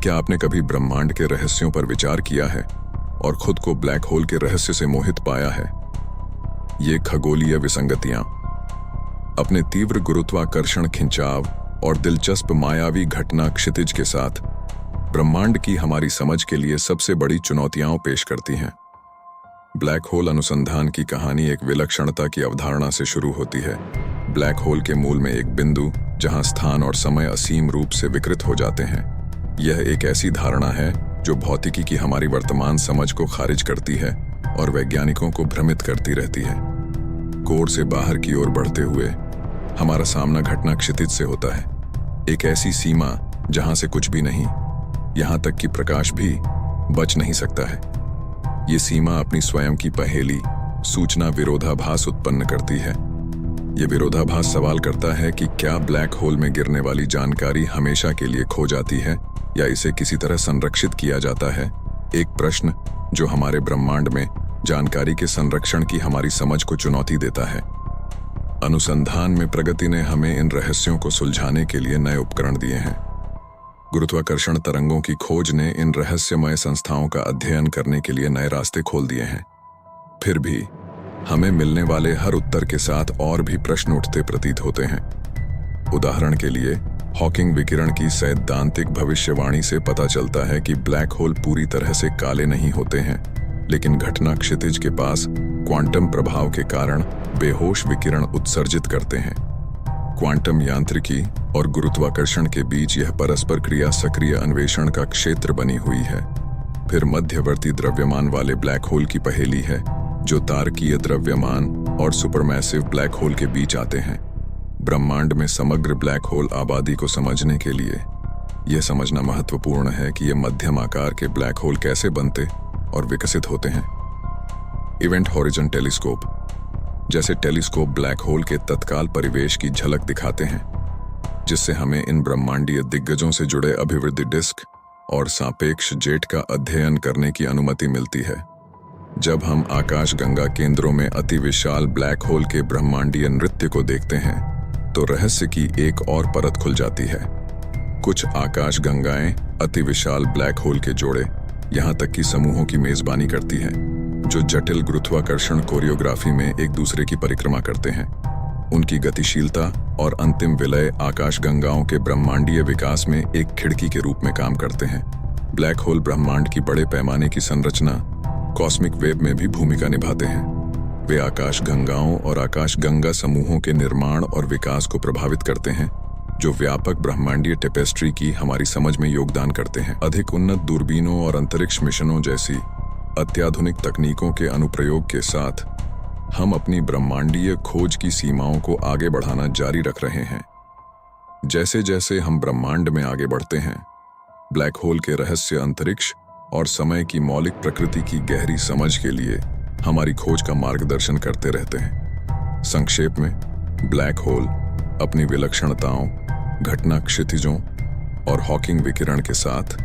क्या आपने कभी ब्रह्मांड के रहस्यों पर विचार किया है और खुद को ब्लैक होल के रहस्य से मोहित पाया है? ये खगोलीय विसंगतियां अपने तीव्र गुरुत्वाकर्षण, खिंचाव और दिलचस्प मायावी घटना क्षितिज के साथ ब्रह्मांड की हमारी समझ के लिए सबसे बड़ी चुनौतियां पेश करती हैं। ब्लैक होल अनुसंधान की कहानी एक विलक्षणता की अवधारणा से शुरू होती है। ब्लैक होल के मूल में एक बिंदु जहां स्थान और समय असीम रूप से विकृत हो जाते हैं। यह एक ऐसी धारणा है जो भौतिकी की हमारी वर्तमान समझ को खारिज करती है और वैज्ञानिकों को भ्रमित करती रहती है। कोर से बाहर की ओर बढ़ते हुए हमारा सामना घटना क्षितिज से होता है, एक ऐसी सीमा जहां से कुछ भी नहीं, यहां तक कि प्रकाश भी बच नहीं सकता है। ये सीमा अपनी स्वयं की पहेली, सूचना विरोधाभास उत्पन्न करती है। ये विरोधाभास सवाल करता है कि क्या ब्लैक होल में गिरने वाली जानकारी हमेशा के लिए खो जाती है या इसे किसी तरह संरक्षित किया जाता है। एक प्रश्न जो हमारे ब्रह्मांड में जानकारी के संरक्षण की हमारी समझ को चुनौती देता है। अनुसंधान में प्रगति ने हमें इन रहस्यों को सुलझाने के लिए नए उपकरण दिए हैं। गुरुत्वाकर्षण तरंगों की खोज ने इन रहस्यमय संस्थाओं का अध्ययन करने के लिए नए रास्ते खोल दिए हैं। फिर भी हमें मिलने वाले हर उत्तर के साथ और भी प्रश्न उठते प्रतीत होते हैं। उदाहरण के लिए, हॉकिंग विकिरण की सैद्धांतिक भविष्यवाणी से पता चलता है कि ब्लैक होल पूरी तरह से काले नहीं होते हैं, लेकिन घटना क्षितिज के पास क्वांटम प्रभाव के कारण बेहोश विकिरण उत्सर्जित करते हैं। क्वांटम यांत्रिकी और गुरुत्वाकर्षण के बीच यह परस्पर क्रिया सक्रिय अन्वेषण का क्षेत्र बनी हुई है। फिर मध्यवर्ती द्रव्यमान वाले ब्लैक होल की पहेली है, जो तारकीय द्रव्यमान और सुपरमैसिव ब्लैक होल के बीच आते हैं। ब्रह्मांड में समग्र ब्लैक होल आबादी को समझने के लिए यह समझना महत्वपूर्ण है कि ये मध्यम आकार के ब्लैक होल कैसे बनते और विकसित होते हैं। इवेंट हॉरिजन टेलीस्कोप जैसे टेलीस्कोप ब्लैक होल के तत्काल परिवेश की झलक दिखाते हैं, जिससे हमें इन ब्रह्मांडीय दिग्गजों से जुड़े अभिवृद्धि डिस्क और सापेक्ष जेट का अध्ययन करने की अनुमति मिलती है। जब हम आकाशगंगा केंद्रों में अति विशाल ब्लैक होल के ब्रह्मांडीय नृत्य को देखते हैं, तो रहस्य की एक और परत खुल जाती है। कुछ आकाशगंगाएं अति विशाल ब्लैक होल के जोड़े, यहां तक कि समूहों की मेजबानी करती हैं, जो जटिल गुरुत्वाकर्षण कोरियोग्राफी में एक दूसरे की परिक्रमा करते हैं। उनकी गतिशीलता और अंतिम विलय आकाशगंगाओं के ब्रह्मांडीय विकास में एक खिड़की के रूप में काम करते हैं। ब्लैक होल ब्रह्मांड की बड़े पैमाने की संरचना, कॉस्मिक वेब में भी भूमिका निभाते हैं। वे आकाशगंगाओं और आकाशगंगा समूहों के निर्माण और विकास को प्रभावित करते हैं, जो व्यापक ब्रह्मांडीय टेपेस्ट्री की हमारी समझ में योगदान करते हैं। अधिक उन्नत दूरबीनों और अंतरिक्ष मिशनों जैसी अत्याधुनिक तकनीकों के अनुप्रयोग के साथ हम अपनी ब्रह्मांडीय खोज की सीमाओं को आगे बढ़ाना जारी रख रहे हैं। जैसे जैसे हम ब्रह्मांड में आगे बढ़ते हैं, ब्लैक होल के रहस्य, अंतरिक्ष और समय की मौलिक प्रकृति की गहरी समझ के लिए हमारी खोज का मार्गदर्शन करते रहते हैं। संक्षेप में, ब्लैक होल अपनी विलक्षणताओं, घटना क्षितिजों और हॉकिंग विकिरण के साथ